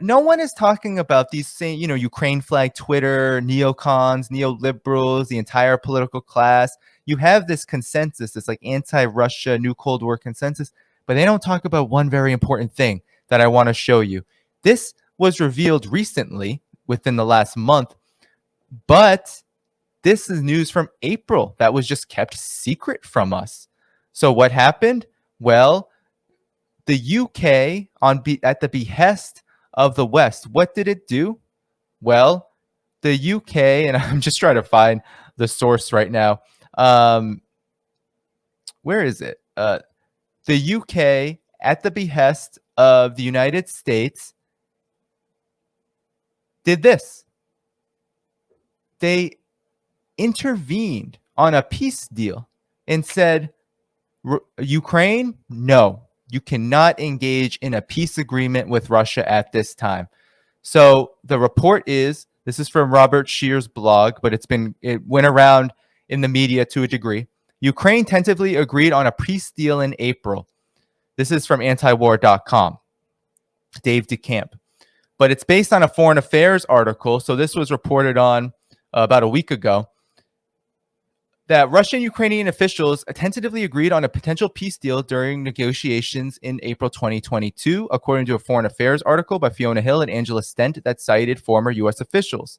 no one is talking about these same, Ukraine flag Twitter, neocons, neoliberals, the entire political class. You have this consensus, this like anti-Russia, new Cold War consensus, but they don't talk about one very important thing that I want to show you. This was revealed recently within the last month, but this is news from April that was just kept secret from us. So what happened? Well, the UK, at the behest of the West, what did it do? Well, the UK, and I'm just trying to find the source right now. Where is it? The UK, at the behest of the United States, did this. They intervened on a peace deal and said, Ukraine, no, you cannot engage in a peace agreement with Russia at this time. So the report is, this is from Robert Shear's blog, but it went around in the media to a degree. Ukraine tentatively agreed on a peace deal in April. This is from antiwar.com, Dave DeCamp. But it's based on a foreign affairs article. So this was reported on about a week ago, that Russian and Ukrainian officials tentatively agreed on a potential peace deal during negotiations in April 2022, according to a foreign affairs article by Fiona Hill and Angela Stent that cited former U.S. officials.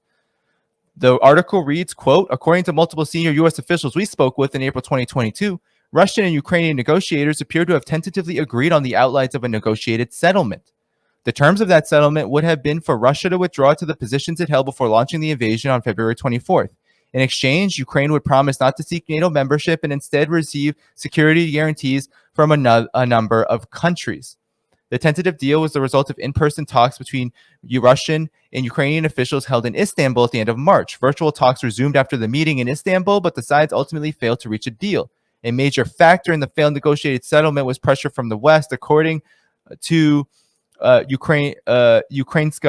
The article reads, quote, according to multiple senior U.S. officials we spoke with in April 2022, Russian and Ukrainian negotiators appear to have tentatively agreed on the outlines of a negotiated settlement. The terms of that settlement would have been for Russia to withdraw to the positions it held before launching the invasion on February 24th. In exchange, Ukraine would promise not to seek NATO membership and instead receive security guarantees from a number of countries. The tentative deal was the result of in-person talks between Russian and Ukrainian officials held in Istanbul at the end of March. Virtual talks resumed after the meeting in Istanbul, but the sides ultimately failed to reach a deal. A major factor in the failed negotiated settlement was pressure from the West, according to Ukrainska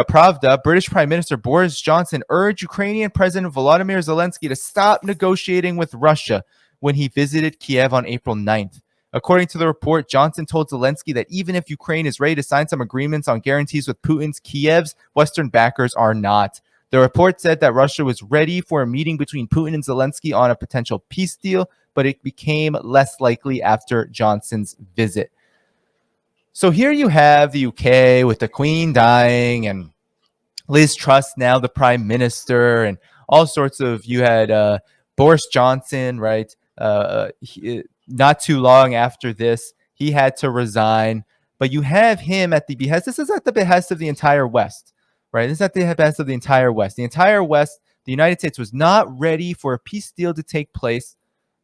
Pravda. British Prime Minister Boris Johnson urged Ukrainian President Volodymyr Zelensky to stop negotiating with Russia when he visited Kiev on April 9th. According to the report, Johnson told Zelensky that even if Ukraine is ready to sign some agreements on guarantees with Putin's, Kiev's Western backers are not. The report said that Russia was ready for a meeting between Putin and Zelensky on a potential peace deal, but it became less likely after Johnson's visit. So here you have the UK with the Queen dying and Liz Truss now the Prime Minister and all sorts of, you had Boris Johnson, right? Not too long after this, he had to resign. But you have him at the behest. This is at the behest of the entire West, right? This is at the behest of the entire West. The entire West, the United States was not ready for a peace deal to take place,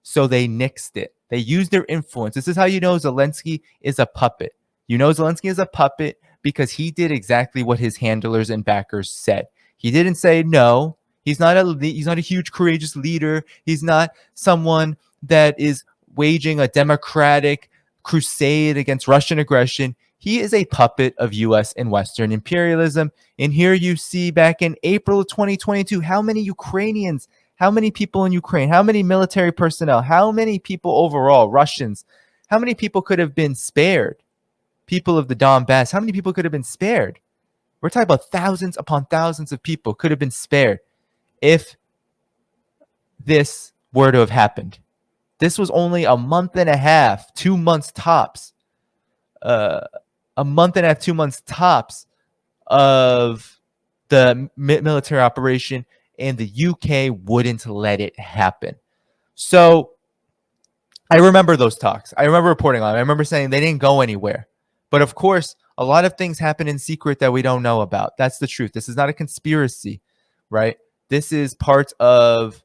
so they nixed it. They used their influence. This is how you know Zelensky is a puppet. You know Zelensky is a puppet because he did exactly what his handlers and backers said. He didn't say no. He's not a huge, courageous leader. He's not someone that is waging a democratic crusade against Russian aggression. He is a puppet of U.S. and Western imperialism. And here you see back in April of 2022, how many Ukrainians, how many people in Ukraine, how many military personnel, how many people overall, Russians, how many people could have been spared? People of the Donbass, how many people could have been spared? We're talking about thousands upon thousands of people could have been spared if this were to have happened. This was only a month and a half, 2 months tops. A month and a half, 2 months tops of the military operation, and the UK wouldn't let it happen. So I remember those talks. I remember reporting on them. I remember saying they didn't go anywhere. But of course, a lot of things happen in secret that we don't know about. That's the truth. This is not a conspiracy, right? This is part of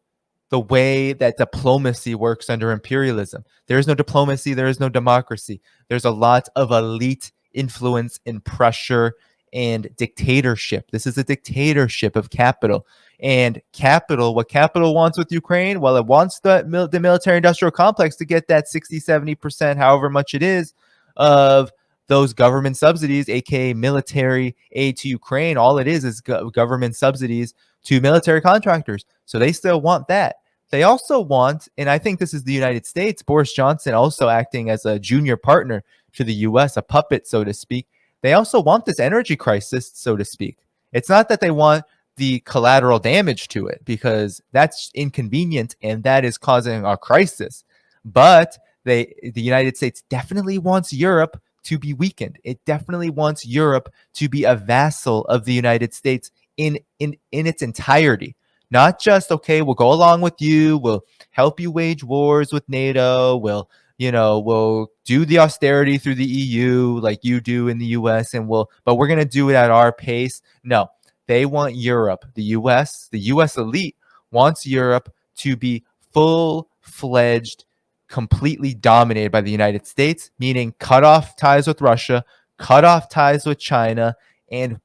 the way that diplomacy works under imperialism. There is no diplomacy. There is no democracy. There's a lot of elite influence and pressure and dictatorship. This is a dictatorship of capital. And capital, what capital wants with Ukraine? Well, it wants the military industrial complex to get that 60, 70%, however much it is, of those government subsidies, aka military aid to Ukraine. All it is government subsidies to military contractors. So they still want that. They also want, and I think this is the United States, Boris Johnson also acting as a junior partner to the U.S., a puppet, so to speak. they also want this energy crisis, so to speak. It's not that they want the collateral damage to it, because that's inconvenient and that is causing a crisis. But the United States definitely wants Europe to be weakened. It definitely wants Europe to be a vassal of the United States in its entirety. Not just, okay, we'll go along with you, we'll help you wage wars with NATO, we'll do the austerity through the EU like you do in the US, but we're going to do it at our pace. No, they want Europe, the US elite wants Europe to be full-fledged, completely dominated by the United States, meaning cut off ties with Russia, cut off ties with China, and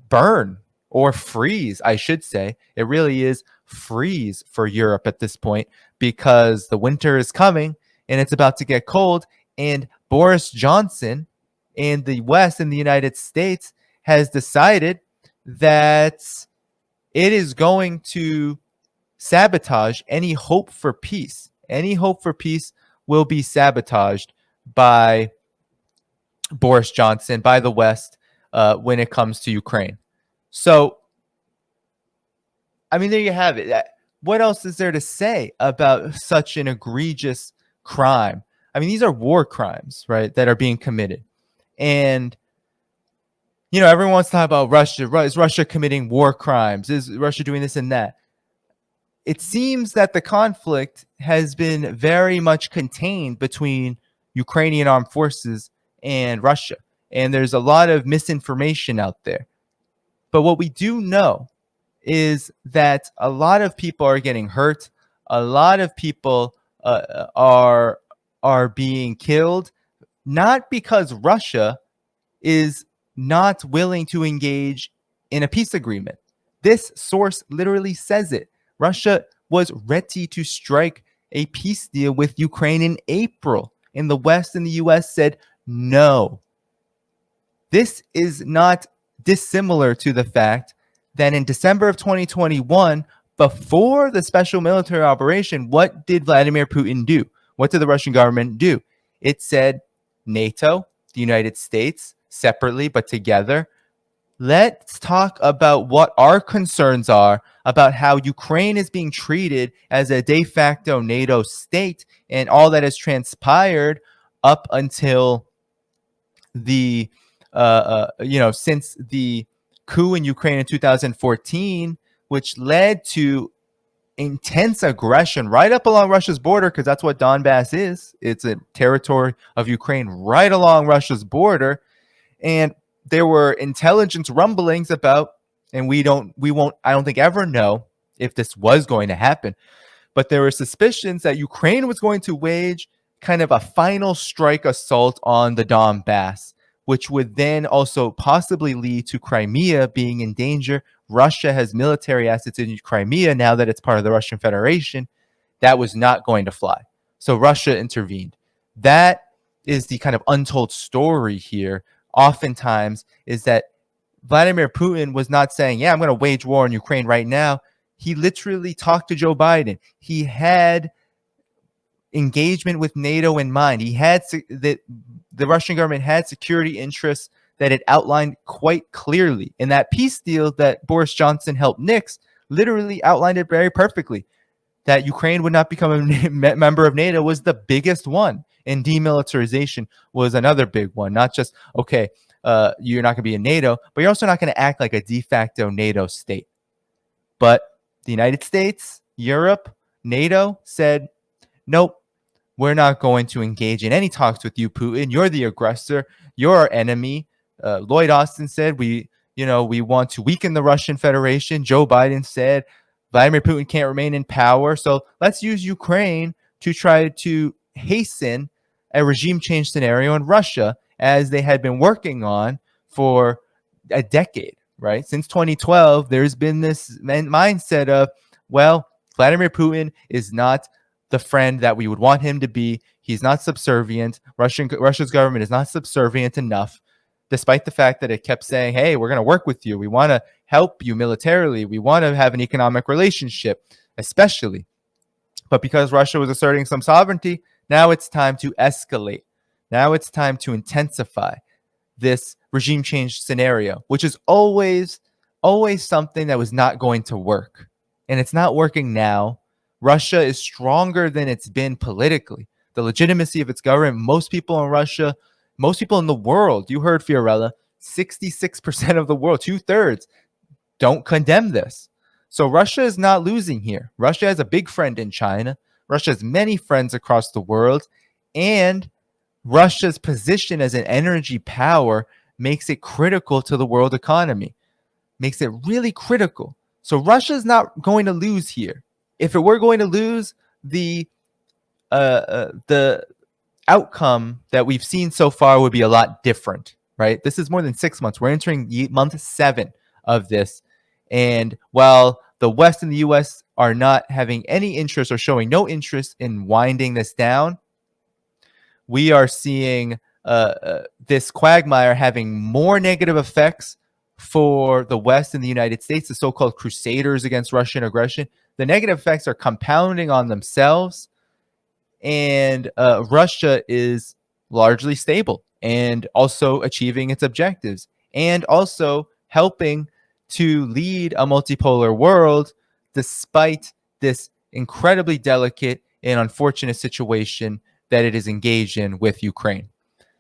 burn or freeze, I should say. It really is freeze for Europe at this point, because the winter is coming and it's about to get cold. And Boris Johnson in the West, in the United States, has decided that it is going to sabotage any hope for peace. Any hope for peace will be sabotaged by Boris Johnson, by the West, when it comes to Ukraine. So, I mean, there you have it. What else is there to say about such an egregious crime? I mean, these are war crimes, right, that are being committed. And, everyone wants to talk about Russia. Is Russia committing war crimes? Is Russia doing this and that? It seems that the conflict has been very much contained between Ukrainian armed forces and Russia. And there's a lot of misinformation out there. But what we do know is that a lot of people are getting hurt. A lot of people are being killed, not because Russia is not willing to engage in a peace agreement. This source literally says it. Russia was ready to strike a peace deal with Ukraine in April, and the West and the US said no. This is not dissimilar to the fact that in December of 2021, before the special military operation, what did Vladimir Putin do? What did the Russian government do? It said NATO, the United States, separately but together, let's talk about what our concerns are about how Ukraine is being treated as a de facto NATO state and all that has transpired up until the since the coup in Ukraine in 2014, which led to intense aggression right up along Russia's border, because that's what Donbass is. It's a territory of Ukraine right along Russia's border. And there were intelligence rumblings about, and we won't, I don't think, ever know if this was going to happen, but there were suspicions that Ukraine was going to wage kind of a final strike assault on the Donbass, which would then also possibly lead to Crimea being in danger. Russia has military assets in Crimea now that it's part of the Russian Federation. That was not going to fly. So Russia intervened. That is the kind of untold story here. Oftentimes is that Vladimir Putin was not saying, yeah, I'm going to wage war in Ukraine right now. He literally talked to Joe Biden. He had engagement with NATO in mind. He had the Russian government had security interests that it outlined quite clearly. And that peace deal that Boris Johnson helped nix literally outlined it very perfectly. That Ukraine would not become a member of NATO was the biggest one. And demilitarization was another big one. Not just, okay, you're not going to be in NATO, but you're also not going to act like a de facto NATO state. But the United States, Europe, NATO said, nope, we're not going to engage in any talks with you, Putin. You're the aggressor. You're our enemy. Lloyd Austin said, we want to weaken the Russian Federation. Joe Biden said, Vladimir Putin can't remain in power. So let's use Ukraine to try to hasten a regime change scenario in Russia, as they had been working on for a decade, right? Since 2012, there's been this mindset of, well, Vladimir Putin is not the friend that we would want him to be. He's not subservient. Russia's government is not subservient enough, despite the fact that it kept saying, hey, we're going to work with you. We want to help you militarily. We want to have an economic relationship, especially. But because Russia was asserting some sovereignty, now it's time to escalate. Now it's time to intensify. this regime change scenario, which is always something that was not going to work. And it's not working now. Russia is stronger than it's been politically. The legitimacy of its government, most people in Russia, most people in the world, you heard Fiorella, 66% of the world, 2/3, don't condemn this. So Russia is not losing here. Russia has a big friend in China. Russia has many friends across the world. And Russia's position as an energy power makes it critical to the world economy, makes it really critical. So Russia is not going to lose here. If it were going to lose, the outcome that we've seen so far would be a lot different, right? This is more than 6 months. We're entering month 7 of this. And while the West and the US are not having any interest or showing no interest in winding this down, we are seeing this quagmire having more negative effects for the West and the United States, the so-called crusaders against Russian aggression. The negative effects are compounding on themselves, and Russia is largely stable and also achieving its objectives and also helping to lead a multipolar world despite this incredibly delicate and unfortunate situation that it is engaged in with Ukraine.